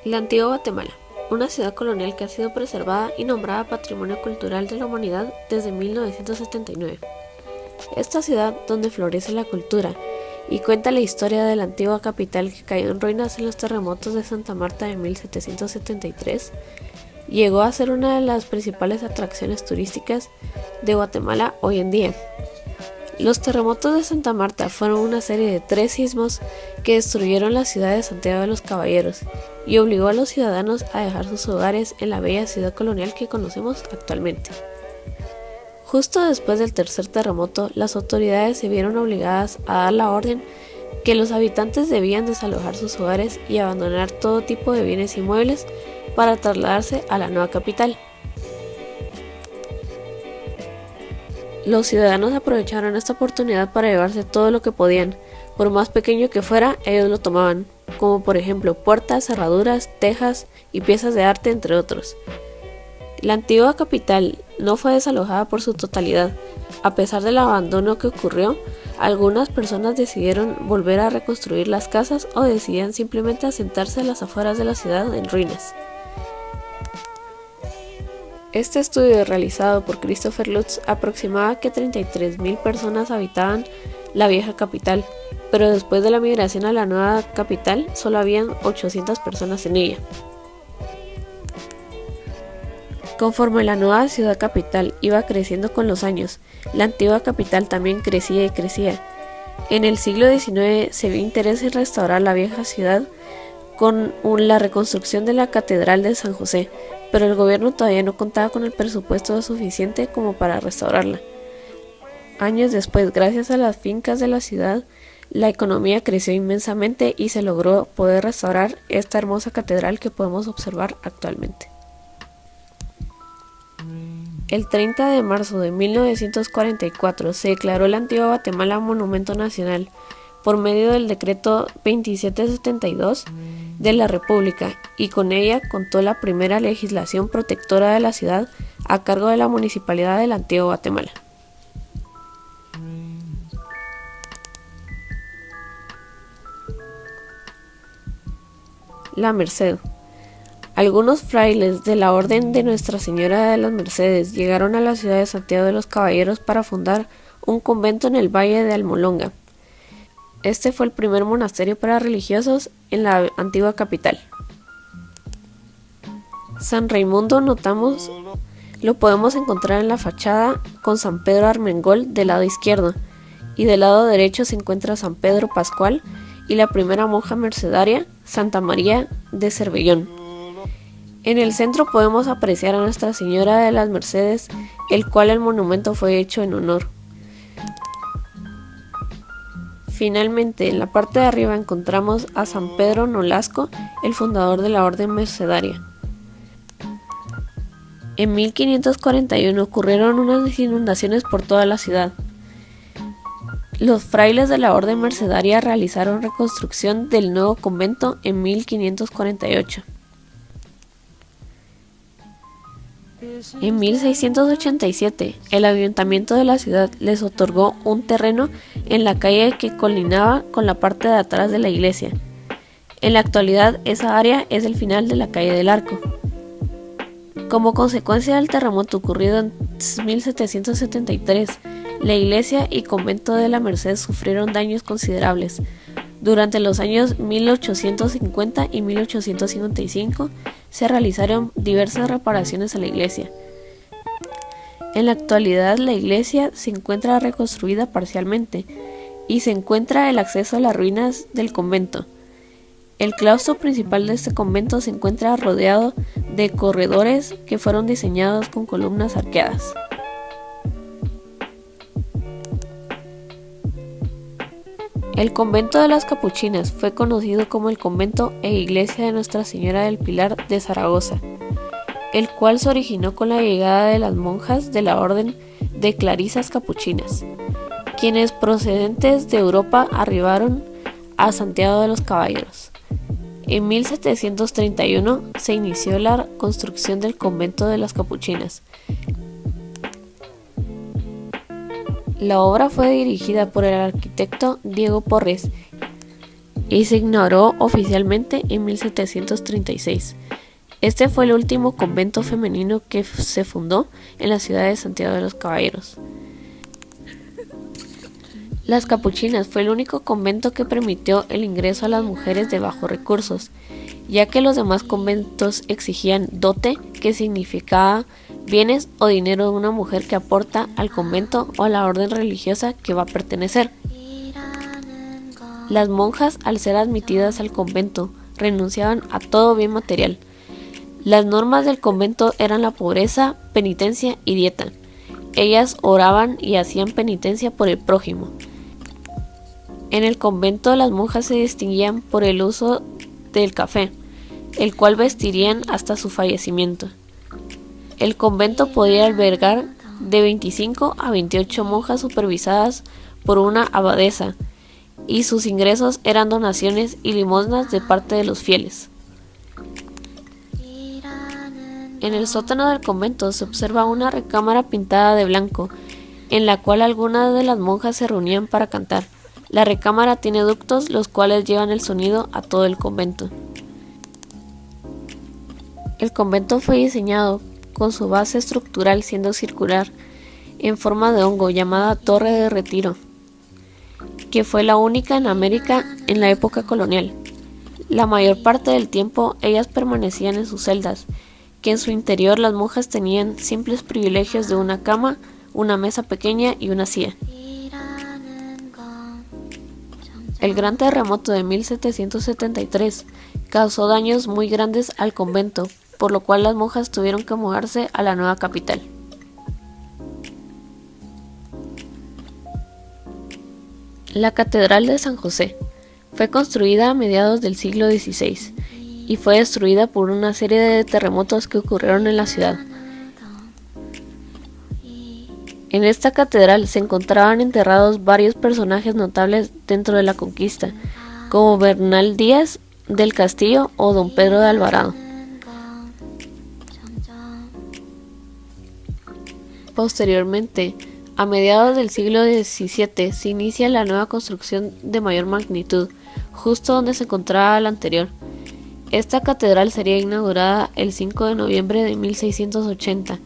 La antigua Guatemala, una ciudad colonial que ha sido preservada y nombrada Patrimonio Cultural de la Humanidad desde 1979. Esta ciudad, donde florece la cultura y cuenta la historia de la antigua capital que cayó en ruinas en los terremotos de Santa Marta de 1773, llegó a ser una de las principales atracciones turísticas de Guatemala hoy en día. Los terremotos de Santa Marta fueron una serie de 3 sismos que destruyeron la ciudad de Santiago de los Caballeros y obligó a los ciudadanos a dejar sus hogares en la bella ciudad colonial que conocemos actualmente. Justo después del tercer terremoto, las autoridades se vieron obligadas a dar la orden que los habitantes debían desalojar sus hogares y abandonar todo tipo de bienes inmuebles para trasladarse a la nueva capital. Los ciudadanos aprovecharon esta oportunidad para llevarse todo lo que podían, por más pequeño que fuera, ellos lo tomaban, como por ejemplo puertas, cerraduras, tejas y piezas de arte, entre otros. La antigua capital no fue desalojada por su totalidad. A pesar del abandono que ocurrió, algunas personas decidieron volver a reconstruir las casas o decidían simplemente asentarse a las afueras de la ciudad en ruinas. Este estudio realizado por Christopher Lutz aproximaba que 33.000 personas habitaban la vieja capital, pero después de la migración a la nueva capital solo habían 800 personas en ella. Conforme la nueva ciudad capital iba creciendo con los años, la antigua capital también crecía y crecía. En el siglo XIX se vio interés en restaurar la vieja ciudad con la reconstrucción de la Catedral de San José, pero el gobierno todavía no contaba con el presupuesto suficiente como para restaurarla. Años después, gracias a las fincas de la ciudad, la economía creció inmensamente y se logró poder restaurar esta hermosa catedral que podemos observar actualmente. El 30 de marzo de 1944 se declaró la antigua Guatemala Monumento Nacional por medio del decreto 2772 de la República, y con ella contó la primera legislación protectora de la ciudad a cargo de la Municipalidad de la Antigua Guatemala. La Merced. Algunos frailes de la Orden de Nuestra Señora de las Mercedes llegaron a la ciudad de Santiago de los Caballeros para fundar un convento en el Valle de Almolonga. Este fue el primer monasterio para religiosos en la antigua capital. San Raimundo lo podemos encontrar en la fachada con San Pedro Armengol del lado izquierdo, y del lado derecho se encuentra San Pedro Pascual y la primera monja mercedaria, Santa María de Cervellón. En el centro podemos apreciar a Nuestra Señora de las Mercedes, el cual el monumento fue hecho en honor. Finalmente, en la parte de arriba encontramos a San Pedro Nolasco, el fundador de la Orden Mercedaria. En 1541 ocurrieron unas inundaciones por toda la ciudad. Los frailes de la Orden Mercedaria realizaron reconstrucción del nuevo convento en 1548. En 1687, el ayuntamiento de la ciudad les otorgó un terreno en la calle que colinaba con la parte de atrás de la iglesia. En la actualidad, esa área es el final de la calle del Arco. Como consecuencia del terremoto ocurrido en 1773, la iglesia y convento de la Merced sufrieron daños considerables. Durante los años 1850 y 1855 se realizaron diversas reparaciones a la iglesia. En la actualidad la iglesia se encuentra reconstruida parcialmente y se encuentra el acceso a las ruinas del convento. El claustro principal de este convento se encuentra rodeado de corredores que fueron diseñados con columnas arqueadas. El convento de las Capuchinas fue conocido como el convento e iglesia de Nuestra Señora del Pilar de Zaragoza, el cual se originó con la llegada de las monjas de la Orden de Clarisas Capuchinas, quienes procedentes de Europa arribaron a Santiago de los Caballeros. En 1731 se inició la construcción del convento de las Capuchinas. La obra fue dirigida por el arquitecto Diego Porres y se inauguró oficialmente en 1736. Este fue el último convento femenino que se fundó en la ciudad de Santiago de los Caballeros. Las Capuchinas fue el único convento que permitió el ingreso a las mujeres de bajos recursos, ya que los demás conventos exigían dote, que significaba bienes o dinero de una mujer que aporta al convento o a la orden religiosa que va a pertenecer. Las monjas, al ser admitidas al convento, renunciaban a todo bien material. Las normas del convento eran la pobreza, penitencia y dieta. Ellas oraban y hacían penitencia por el prójimo. En el convento las monjas se distinguían por el uso del café, el cual vestirían hasta su fallecimiento. El convento podía albergar de 25 a 28 monjas supervisadas por una abadesa, y sus ingresos eran donaciones y limosnas de parte de los fieles. En el sótano del convento se observa una recámara pintada de blanco, en la cual algunas de las monjas se reunían para cantar. La recámara tiene ductos, los cuales llevan el sonido a todo el convento. El convento fue diseñado con su base estructural siendo circular, en forma de hongo, llamada Torre de Retiro, que fue la única en América en la época colonial. La mayor parte del tiempo ellas permanecían en sus celdas, que en su interior las monjas tenían simples privilegios de una cama, una mesa pequeña y una silla. El gran terremoto de 1773 causó daños muy grandes al convento, por lo cual las monjas tuvieron que mudarse a la nueva capital. La Catedral de San José fue construida a mediados del siglo XVI y fue destruida por una serie de terremotos que ocurrieron en la ciudad. En esta catedral se encontraban enterrados varios personajes notables dentro de la conquista, como Bernal Díaz del Castillo o Don Pedro de Alvarado. Posteriormente, a mediados del siglo XVII, se inicia la nueva construcción de mayor magnitud, justo donde se encontraba la anterior. Esta catedral sería inaugurada el 5 de noviembre de 1680,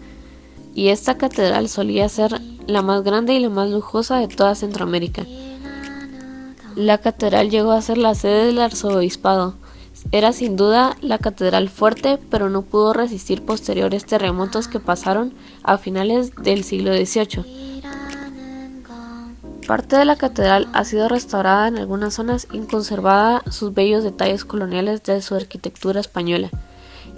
y esta catedral solía ser la más grande y la más lujosa de toda Centroamérica. La catedral llegó a ser la sede del arzobispado. Era sin duda la catedral fuerte, pero no pudo resistir posteriores terremotos que pasaron a finales del siglo XVIII. Parte de la catedral ha sido restaurada en algunas zonas y conservada sus bellos detalles coloniales de su arquitectura española.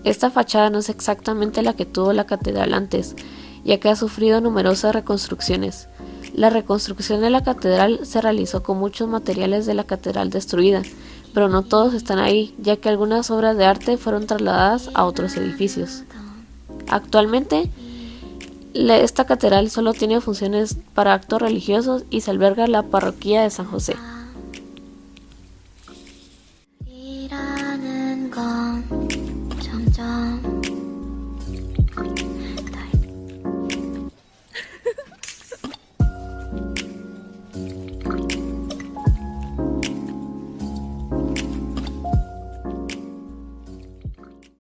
Esta fachada no es exactamente la que tuvo la catedral antes, ya que ha sufrido numerosas reconstrucciones. La reconstrucción de la catedral se realizó con muchos materiales de la catedral destruida, pero no todos están ahí, ya que algunas obras de arte fueron trasladadas a otros edificios. Actualmente, esta catedral solo tiene funciones para actos religiosos y se alberga en la parroquia de San José. 이라는 건 점점